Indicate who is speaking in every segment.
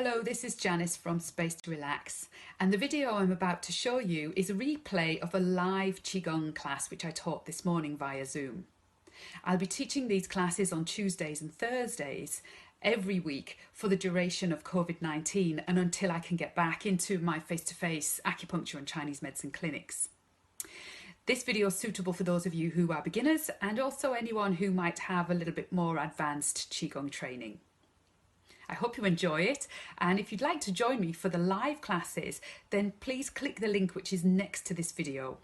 Speaker 1: Hello, this is Janice from Space to Relax, and the video I'm about to show you is a replay of a live Qigong class which I taught this morning via Zoom. I'll be teaching these classes on Tuesdays and Thursdays every week for the duration of COVID-19 and until I can get back into my face-to-face acupuncture and Chinese medicine clinics. This video is suitable for those of you who are beginners and also anyone who might have a little bit more advanced Qigong training. I hope you enjoy it, and if you'd like to join me for the live classes, then please click the link which is next to this video.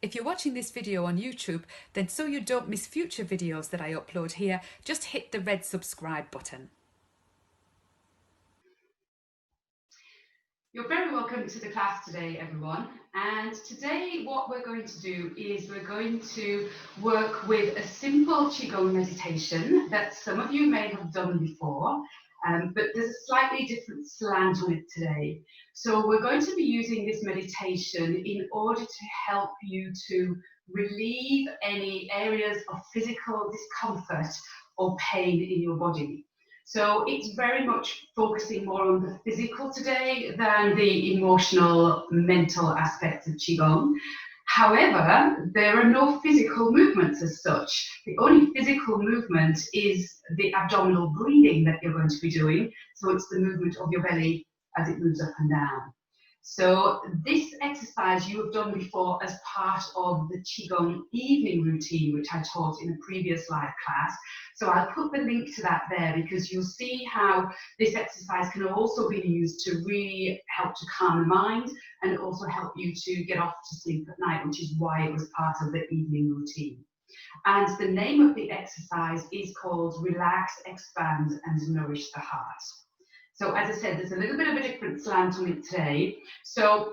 Speaker 1: If you're watching this video on YouTube, then so you don't miss future videos that I upload here, just hit the red subscribe button. You're very welcome to the class today, everyone. And today what we're going to do is we're going to work with a simple Qigong meditation that some of you may have done before, but there's a slightly different slant on it today. So we're going to be using this meditation in order to help you to relieve any areas of physical discomfort or pain in your body. So it's very much focusing more on the physical today than the emotional, mental aspects of Qigong. However, there are no physical movements as such. The only physical movement is the abdominal breathing that you're going to be doing. So it's the movement of your belly as it moves up and down. So this exercise you have done before as part of the Qigong evening routine, which I taught in a previous live class. So I'll put the link to that there because you'll see how this exercise can also be used to really help to calm the mind and also help you to get off to sleep at night, which is why it was part of the evening routine. And the name of the exercise is called Relax, Expand and Nourish the Heart. So as I said, there's a little bit of a different slant on it today. So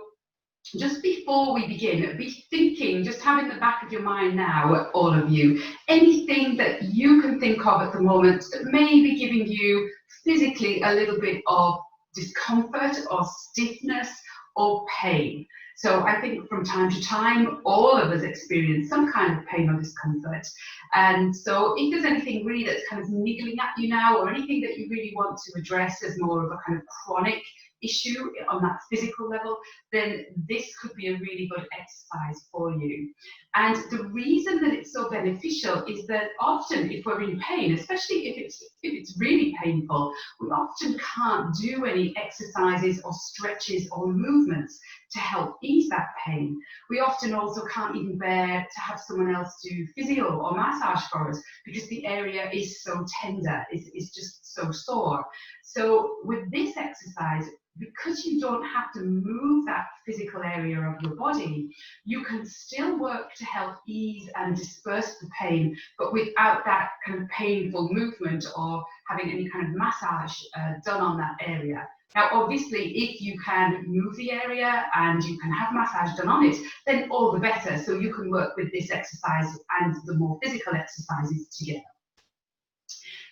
Speaker 1: just before we begin, be thinking, just have in the back of your mind now, all of you, anything that you can think of at the moment that may be giving you physically a little bit of discomfort or stiffness or pain. So I think from time to time, all of us experience some kind of pain or discomfort. And so if there's anything really that's kind of niggling at you now, or anything that you really want to address as more of a kind of chronic issue on that physical level, then this could be a really good exercise for you. And the reason that it's so beneficial is that often if we're in pain, especially if it's really painful, we often can't do any exercises or stretches or movements to help ease that pain. We often also can't even bear to have someone else do physio or massage for us because the area is so tender, it's just so sore. So with this exercise, because you don't have to move that physical area of your body, you can still work to help ease and disperse the pain, but without that kind of painful movement or having any kind of massage done on that area. Now, obviously, if you can move the area and you can have massage done on it, then all the better. So you can work with this exercise and the more physical exercises together.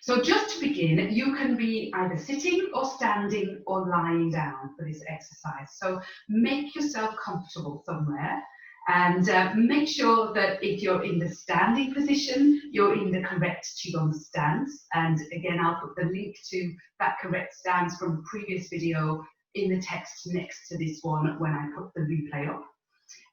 Speaker 1: So just to begin, you can be either sitting or standing or lying down for this exercise. So make yourself comfortable somewhere and make sure that if you're in the standing position, you're in the correct Qigong stance. And again, I'll put the link to that correct stance from a previous video in the text next to this one when I put the replay up.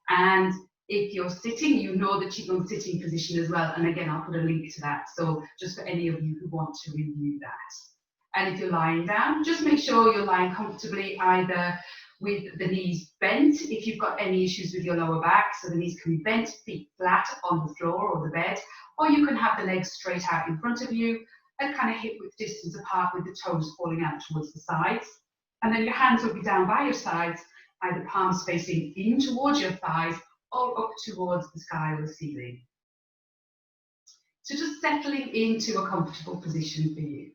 Speaker 1: And if you're sitting, you know the Qigong sitting position as well. And again, I'll put a link to that. So just for any of you who want to review that. And if you're lying down, just make sure you're lying comfortably, either with the knees bent, if you've got any issues with your lower back, so the knees can be bent, feet flat on the floor or the bed, or you can have the legs straight out in front of you and kind of hip width distance apart with the toes falling out towards the sides. And then your hands will be down by your sides, either palms facing in towards your thighs or up towards the sky or the ceiling. So just settling into a comfortable position for you.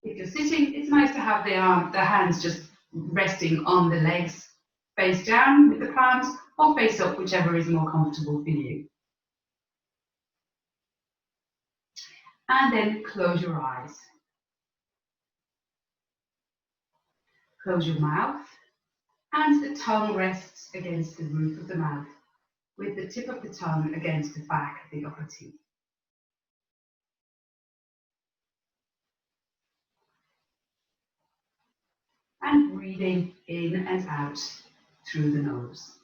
Speaker 1: If you're sitting, it's nice to have the hands just resting on the legs, face down with the palms or face up, whichever is more comfortable for you. And then close your eyes. Close your mouth and the tongue rests against the roof of the mouth, with the tip of the tongue against the back of the upper teeth. and breathing in and out through the nose.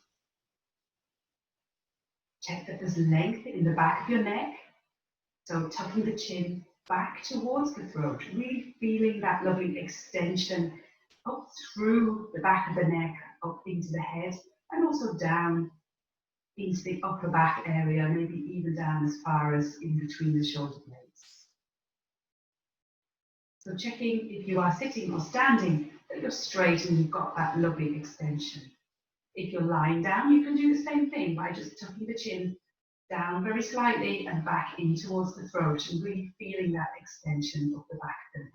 Speaker 1: Check that there's length in the back of your neck, so tucking the chin back towards the throat, really feeling that lovely extension up through the back of the neck, up into the head, and also down into the upper back area, maybe even down as far as in between the shoulder blades. So checking if you are sitting or standing, that you're straight and you've got that lovely extension. If you're lying down, you can do the same thing by just tucking the chin down very slightly and back in towards the throat and really feeling that extension of the back of the neck.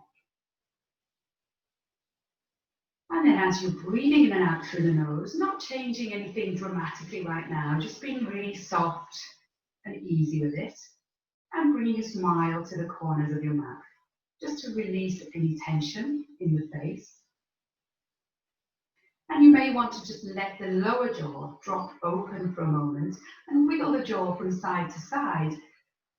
Speaker 1: And then as you're breathing in and out through the nose, not changing anything dramatically right now, just being really soft and easy with it, and bringing a smile to the corners of your mouth, just to release any tension in the face. And you may want to just let the lower jaw drop open for a moment and wiggle the jaw from side to side,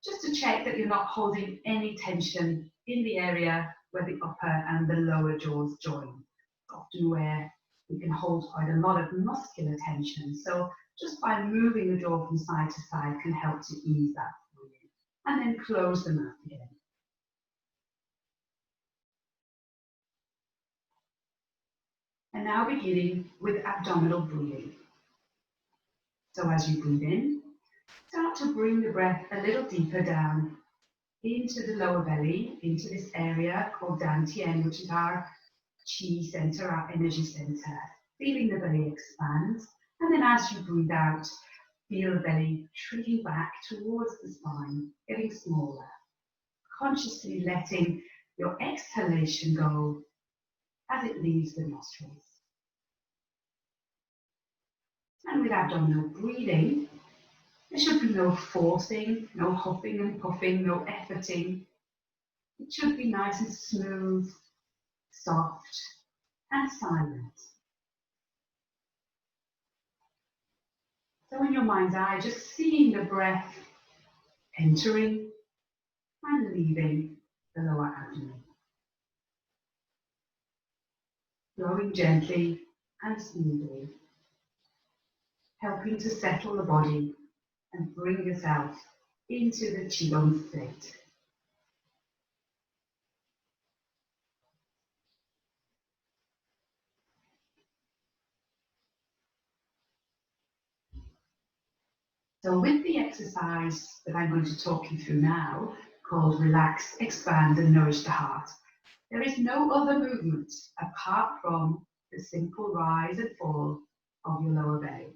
Speaker 1: just to check that you're not holding any tension in the area where the upper and the lower jaws join. Often where we can hold quite a lot of muscular tension. So just by moving the jaw from side to side can help to ease that for you. And then close the mouth again. And now beginning with abdominal breathing. So as you breathe in, start to bring the breath a little deeper down into the lower belly, into this area called Dantian, which is our Qi center, our energy center. Feeling the belly expand, and then as you breathe out, feel the belly shrinking back towards the spine, getting smaller. Consciously letting your exhalation go as it leaves the nostrils. And with abdominal breathing, there should be no forcing, no huffing and puffing, no efforting. It should be nice and smooth, soft and silent. So in your mind's eye, just seeing the breath entering and leaving the lower abdomen. Flowing gently and smoothly, helping to settle the body and bring yourself into the Qigong state. So with the exercise that I'm going to talk you through now, called Relax, Expand and Nourish the Heart, there is no other movement apart from the simple rise and fall of your lower belly.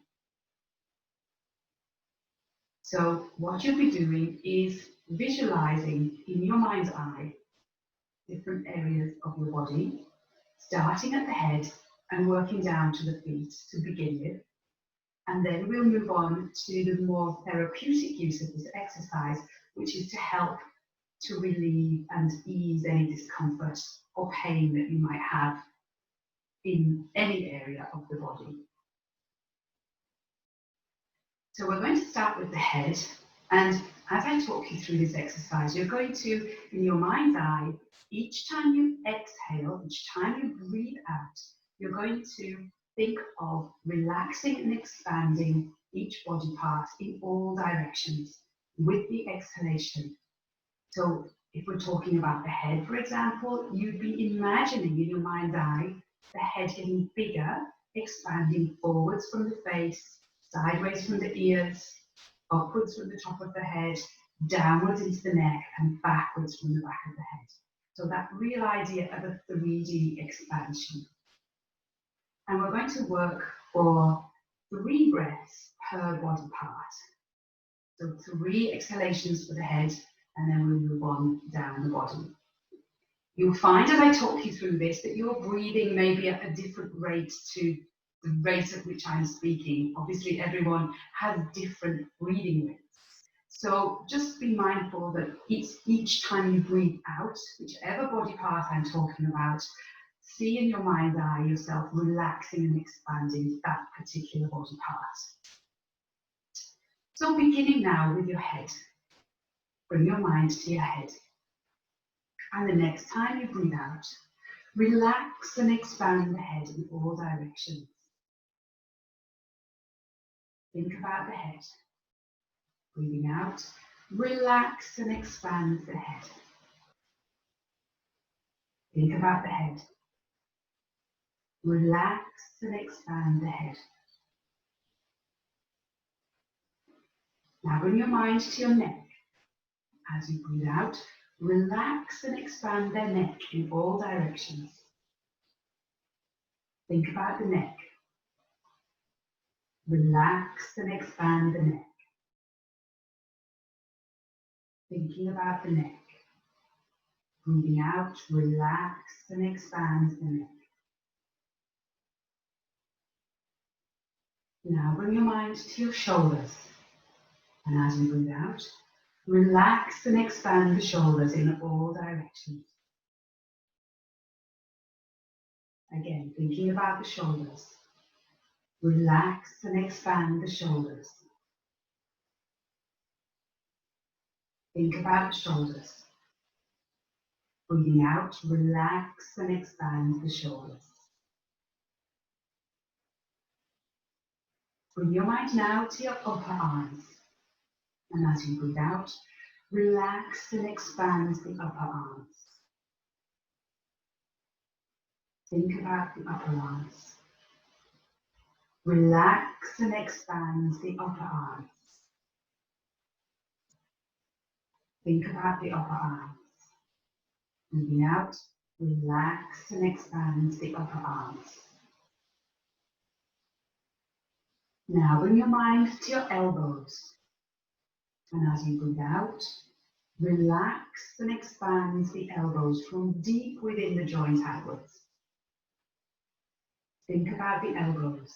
Speaker 1: So what you'll be doing is visualizing in your mind's eye different areas of your body, starting at the head and working down to the feet to begin with. And then we'll move on to the more therapeutic use of this exercise, which is to help to relieve and ease any discomfort or pain that you might have in any area of the body. So we're going to start with the head, and as I talk you through this exercise, you're going to, in your mind's eye, each time you exhale, each time you breathe out, you're going to think of relaxing and expanding each body part in all directions with the exhalation. So if we're talking about the head, for example, you'd be imagining in your mind's eye the head getting bigger, expanding forwards from the face, sideways from the ears, upwards from the top of the head, downwards into the neck, and backwards from the back of the head. So that real idea of a 3D expansion. And we're going to work for 3 breaths per body part. So 3 exhalations for the head, and then we'll move on down the body. You'll find as I talk you through this that your breathing may be at a different rate to the rate at which I'm speaking. Obviously, everyone has different breathing rates. So just be mindful that each time you breathe out, whichever body part I'm talking about, see in your mind's eye yourself relaxing and expanding that particular body part. So beginning now with your head. Bring your mind to your head. And the next time you breathe out, Relax and expand the head in all directions. Think about the head. Breathing out, relax and expand the head. Think about the head. Relax and expand the head. Now bring your mind to your neck. As you breathe out, relax and expand their neck in all directions. Think about the neck. Relax and expand the neck. Thinking about the neck. Breathing out, relax and expand the neck. Now bring your mind to your shoulders. And as you breathe out, relax and expand the shoulders in all directions. Again, thinking about the shoulders. Relax and expand the shoulders. Think about the shoulders. Breathing out, relax and expand the shoulders. Bring your mind now to your upper arms. And as you breathe out, relax and expand the upper arms. Think about the upper arms. Relax and expand the upper arms. Think about the upper arms. Breathing out, relax and expand the upper arms. Now bring your mind to your elbows. And as you breathe out, relax and expand the elbows from deep within the joint outwards. Think about the elbows.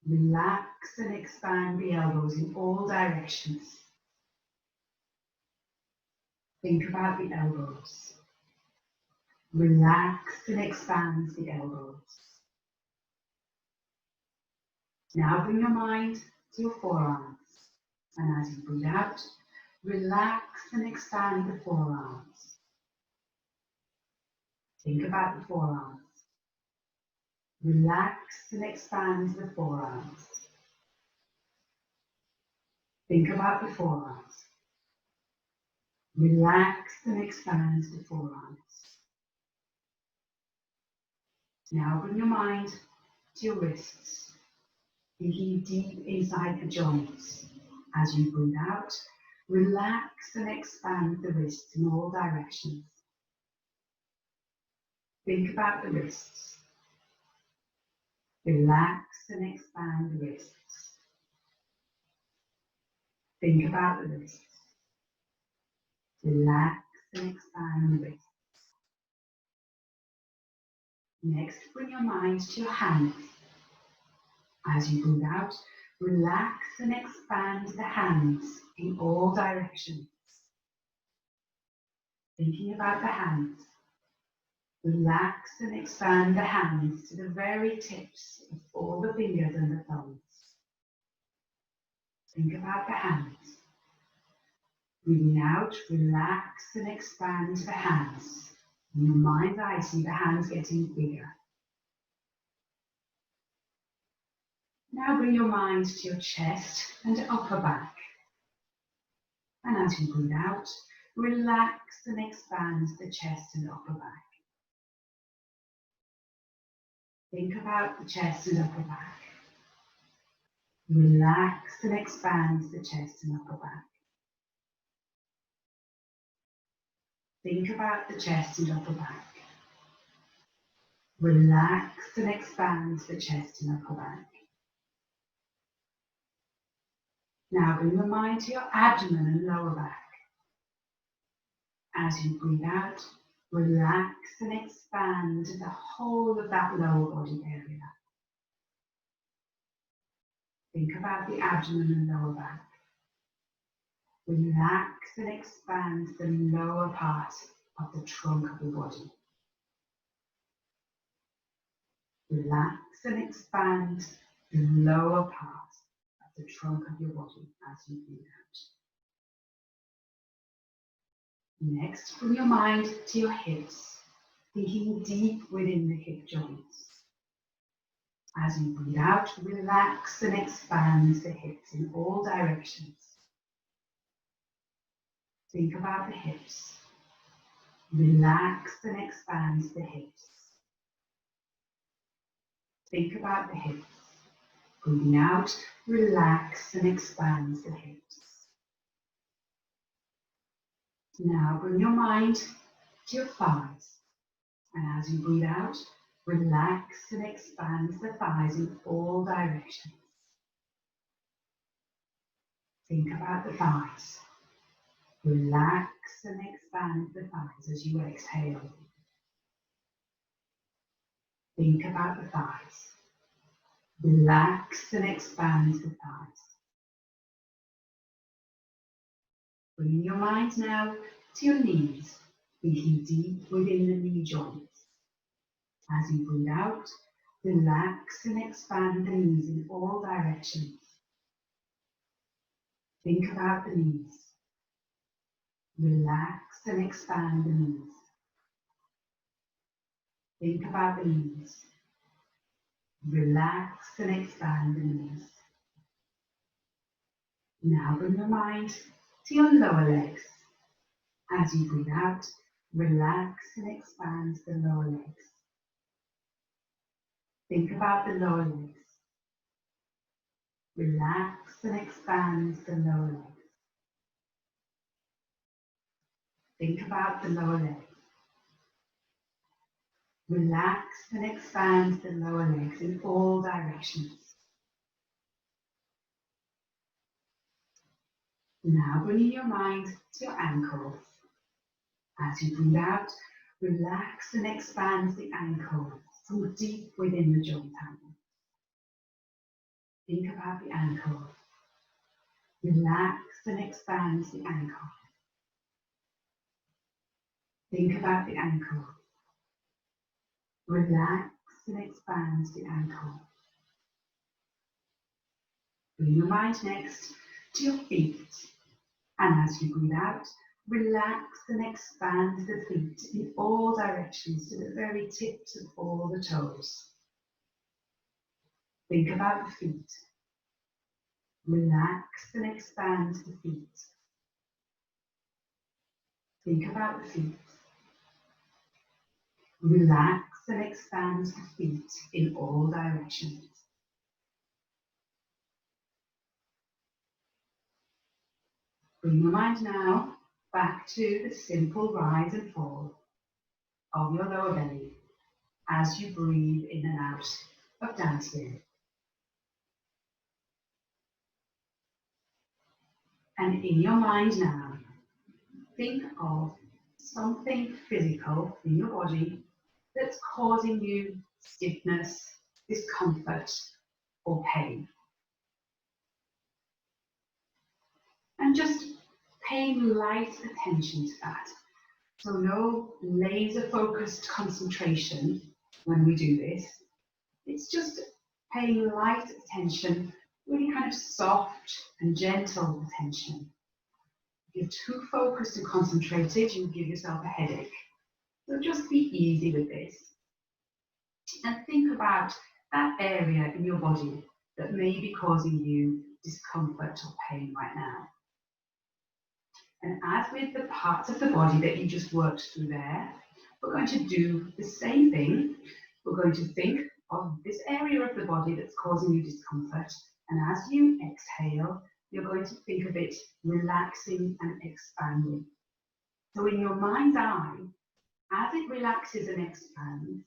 Speaker 1: Relax and expand the elbows in all directions. Think about the elbows. Relax and expand the elbows. Now bring your mind to your forearms. And as you breathe out, relax and expand the forearms. Think about the forearms. Relax and expand the forearms. Think about the forearms. Relax and expand the forearms. Now bring your mind to your wrists, thinking deep inside the joints. As you breathe out, relax and expand the wrists in all directions. Think about the wrists. Relax and expand the wrists. Think about the wrists. Relax and expand the wrists. Next, bring your mind to your hands. As you breathe out, relax and expand the hands in all directions. Thinking about the hands. Relax and expand the hands to the very tips of all the fingers and the thumbs. Think about the hands. Breathing out, relax and expand the hands. In your mind's eye, see the hands getting bigger. Now bring your mind to your chest and upper back. And as you breathe out, relax and expand the chest and upper back. Think about the chest and upper back. Relax and expand the chest and upper back. Think about the chest and upper back. Relax and expand the chest and upper back. Now bring your mind to your abdomen and lower back. As you breathe out, relax and expand the whole of that lower body area. Think about the abdomen and lower back. Relax and expand the lower part of the trunk of the body. Relax and expand the lower part of the trunk of your body as you breathe out. Next, bring your mind to your hips. Thinking deep within the hip joints. As you breathe out, relax and expand the hips in all directions. Think about the hips. Relax and expand the hips. Think about the hips. Breathing out, relax and expand the hips. Now bring your mind to your thighs. And as you breathe out, relax and expand the thighs in all directions. Think about the thighs. Relax and expand the thighs as you exhale. Think about the thighs. Relax and expand the thighs. Bring your mind now to your knees, thinking deep within the knee joints. As you breathe out, relax and expand the knees in all directions. Think about the knees. Relax and expand the knees. Think about the knees. Relax and expand the knees. Now bring your mind to your lower legs. As you breathe out, relax and expand the lower legs. Think about the lower legs. Relax and expand the lower legs. Think about the lower legs. Relax and expand the lower legs in all directions. Now bringing your mind to your ankles. As you breathe out, relax and expand the ankles from deep within the joint angle. Think about the ankle. Relax and expand the ankle. Think about the ankle. Relax and expand the ankle. Bring your mind next to your feet. And as you breathe out, relax and expand the feet in all directions to the very tips of all the toes. Think about the feet. Relax and expand the feet. Think about the feet. Relax and expand the feet in all directions. Bring your mind now back to the simple rise and fall of your lower belly as you breathe in and out of dantian. And in your mind now, think of something physical in your body that's causing you stiffness, discomfort, or pain. And just paying light attention to that. So no laser focused concentration when we do this. It's just paying light attention, really kind of soft and gentle attention. If you're too focused and concentrated, you'll give yourself a headache. So just be easy with this. And think about that area in your body that may be causing you discomfort or pain right now. And as with the parts of the body that you just worked through there, we're going to do the same thing. We're going to think of this area of the body that's causing you discomfort. And as you exhale, you're going to think of it relaxing and expanding. So in your mind's eye, as it relaxes and expands,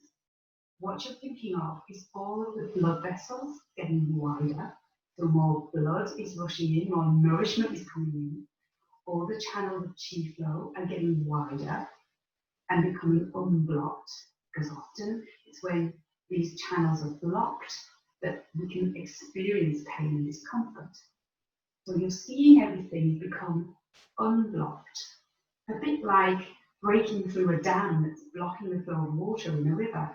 Speaker 1: what you're thinking of is all of the blood vessels getting wider. So more blood is rushing in, more nourishment is coming in. All the channels of qi flow are getting wider and becoming unblocked, because often it's when these channels are blocked that we can experience pain and discomfort. So you're seeing everything become unblocked, a bit like breaking through a dam that's blocking the flow of water in a river.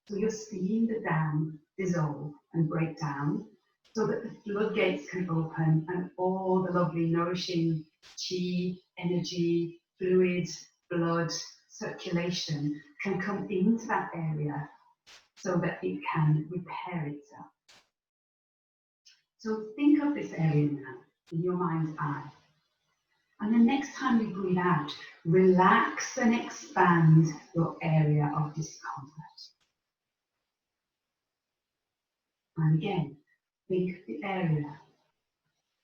Speaker 1: So you're seeing the dam dissolve and break down so that the floodgates can open and all the lovely nourishing qi, energy, fluid, blood, circulation can come into that area so that it can repair itself. So think of this area now in your mind's eye. And the next time you breathe out, relax and expand your area of discomfort. And again, think of the area.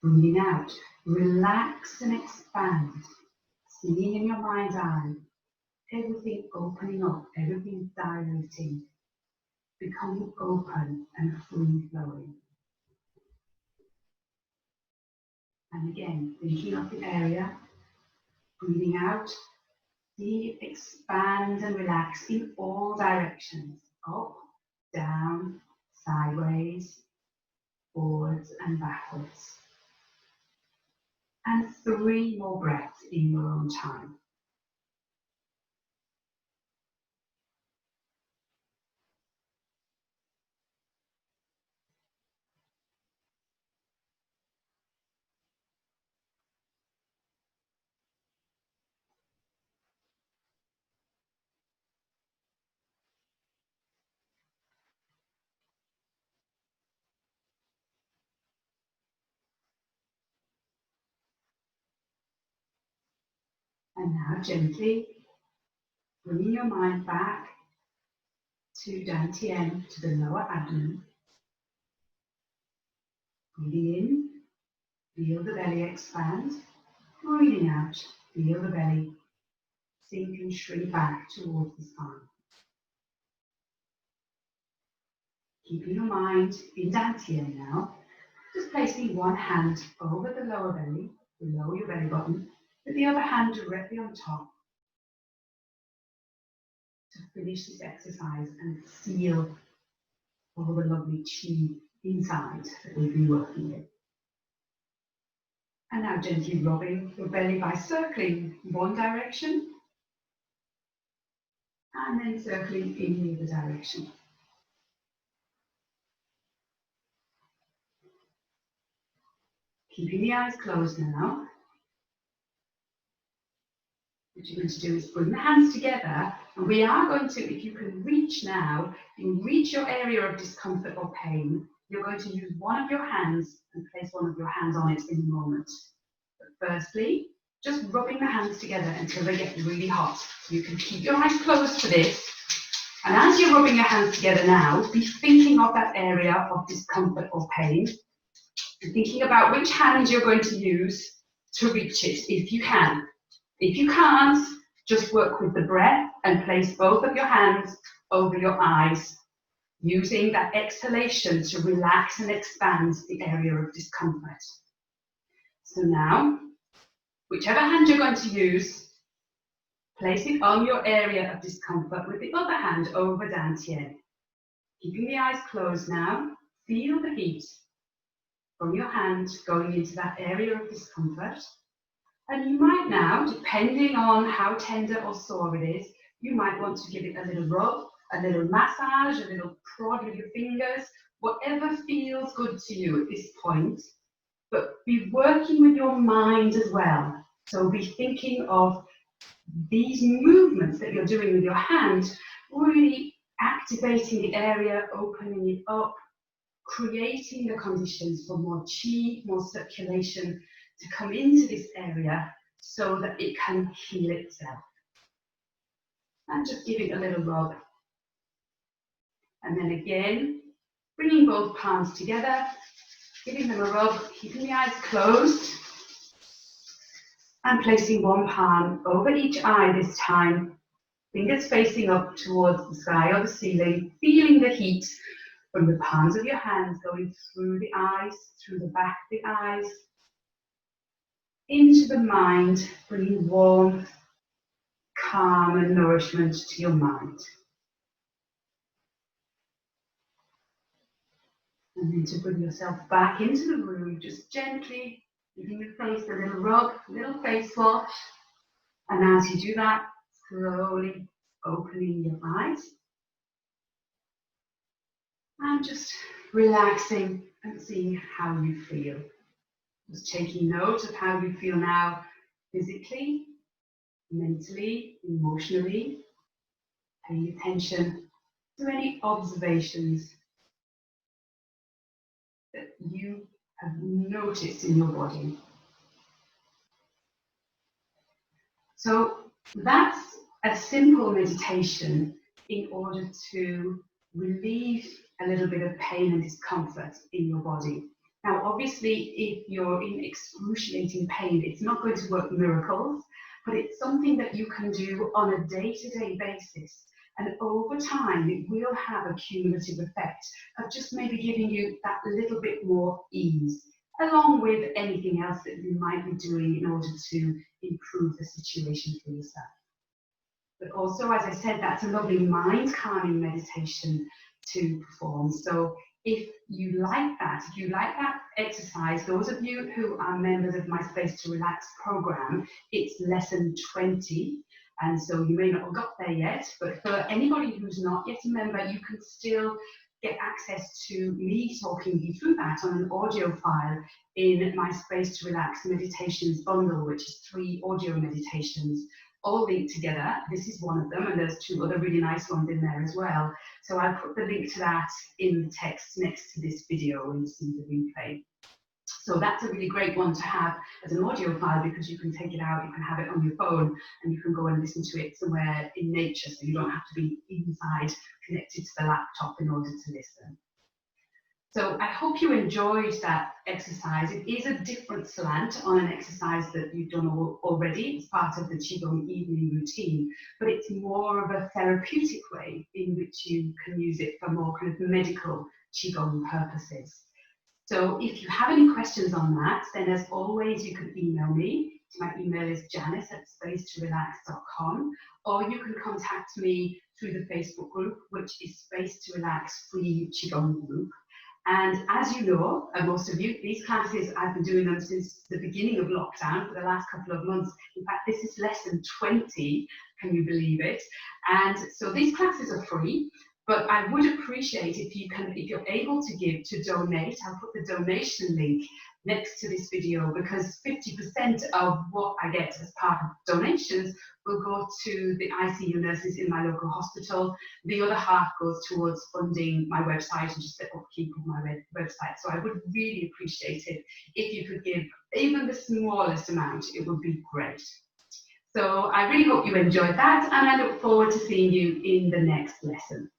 Speaker 1: Breathing out, relax and expand. Seeing in your mind's eye, everything opening up, everything dilating, becoming open and free flowing. And again, thinking of the area, breathing out, see it expand and relax in all directions, up, down, sideways, forwards and backwards. And 3 more breaths in your own time. And now gently bringing your mind back to Dantian, to the lower abdomen. Breathing in, feel the belly expand. Breathing out, feel the belly sink and shrink back towards the spine. Keeping your mind in Dantian now, just placing one hand over the lower belly, below your belly button, with the other hand directly on top to finish this exercise and feel all the lovely chi inside that we've been working with. And now gently rubbing your belly by circling one direction and then circling in the other direction. Keeping the eyes closed now. What you're going to do is bring the hands together, and we are going to, if you can reach now, you can reach your area of discomfort or pain, you're going to use one of your hands and place one of your hands on it in a moment. But firstly, just rubbing the hands together until they get really hot. You can keep your eyes closed for this, and as you're rubbing your hands together now, be thinking of that area of discomfort or pain, and thinking about which hand you're going to use to reach it, if you can. If you can't, just work with the breath and place both of your hands over your eyes, using that exhalation to relax and expand the area of discomfort. So now, whichever hand you're going to use, place it on your area of discomfort with the other hand over Dantian. Keeping the eyes closed now, feel the heat from your hand going into that area of discomfort. And you might now, depending on how tender or sore it is, you might want to give it a little rub, a little massage, a little prod with your fingers, whatever feels good to you at this point. But be working with your mind as well. So be thinking of these movements that you're doing with your hand, really activating the area, opening it up, creating the conditions for more chi, more circulation to come into this area so that it can heal itself. And just give it a little rub. And then again, bringing both palms together, giving them a rub, keeping the eyes closed, and placing one palm over each eye this time, fingers facing up towards the sky or the ceiling, feeling the heat from the palms of your hands going through the eyes, through the back of the eyes, into the mind, bringing warmth, calm and nourishment to your mind. And then to bring yourself back into the room, just gently giving your face a little rub, a little face wash. And as you do that, slowly opening your eyes. And just relaxing and seeing how you feel. Just taking note of how you feel now, physically, mentally, emotionally. paying attention to any observations that you have noticed in your body. So that's a simple meditation in order to relieve a little bit of pain and discomfort in your body. Now, obviously, if you're in excruciating pain, it's not going to work miracles, but it's something that you can do on a day-to-day basis. And over time, it will have a cumulative effect of just maybe giving you that little bit more ease, along with anything else that you might be doing in order to improve the situation for yourself. But also, as I said, that's a lovely mind calming meditation to perform. So if you like that, exercise, those of you who are members of my Space to Relax program, it's lesson 20. And so you may not have got there yet, but for anybody who's not yet a member, you can still get access to me talking you through that on an audio file in my Space to Relax meditations bundle, which is 3 audio meditations all linked together. This is one of them, and there's 2 other really nice ones in there as well. So I'll put the link to that in the text next to this video when you see the replay. So that's a really great one to have as an audio file, because you can take it out, you can have it on your phone, and you can go and listen to it somewhere in nature, so you don't have to be inside connected to the laptop in order to listen. So I hope you enjoyed that exercise. It is a different slant on an exercise that you've done already. It's part of the Qigong evening routine, but it's more of a therapeutic way in which you can use it for more kind of medical Qigong purposes. So if you have any questions on that, then as always, you can email me. My email is janice@spacetorelax.com, or you can contact me through the Facebook group, which is Space to Relax Free Qigong Group. And as you know, and most of you, these classes, I've been doing them since the beginning of lockdown for the last couple of months. In fact, this is lesson 20, can you believe it? And so these classes are free, but I would appreciate if you're able to give, to donate. I'll put the donation link next to this video, because 50% of what I get as part of donations will go to the ICU nurses in my local hospital. The other half goes towards funding my website and just the upkeep of my website. So I would really appreciate it if you could give even the smallest amount. It would be great. So I really hope you enjoyed that, and I look forward to seeing you in the next lesson.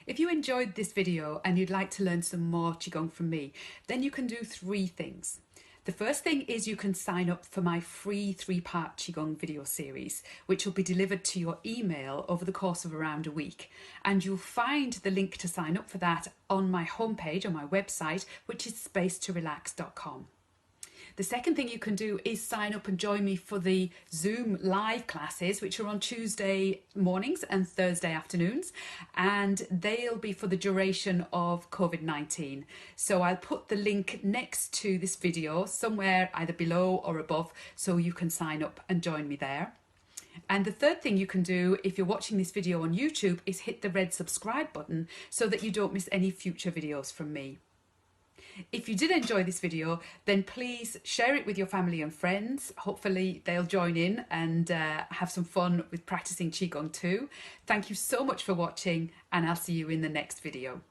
Speaker 2: If you enjoyed this video and you'd like to learn some more Qigong from me, then you can do 3 things. The first thing is you can sign up for my free 3-part Qigong video series, which will be delivered to your email over the course of around a week. And you'll find the link to sign up for that on my homepage, on my website, which is spacetorelax.com. The second thing you can do is sign up and join me for the Zoom live classes, which are on Tuesday mornings and Thursday afternoons, and they'll be for the duration of COVID-19. So I'll put the link next to this video somewhere either below or above, so you can sign up and join me there. And the third thing you can do if you're watching this video on YouTube is hit the red subscribe button so that you don't miss any future videos from me. If you did enjoy this video, then please share it with your family and friends. Hopefully they'll join in and have some fun with practicing Qigong too. Thank you so much for watching, and I'll see you in the next video.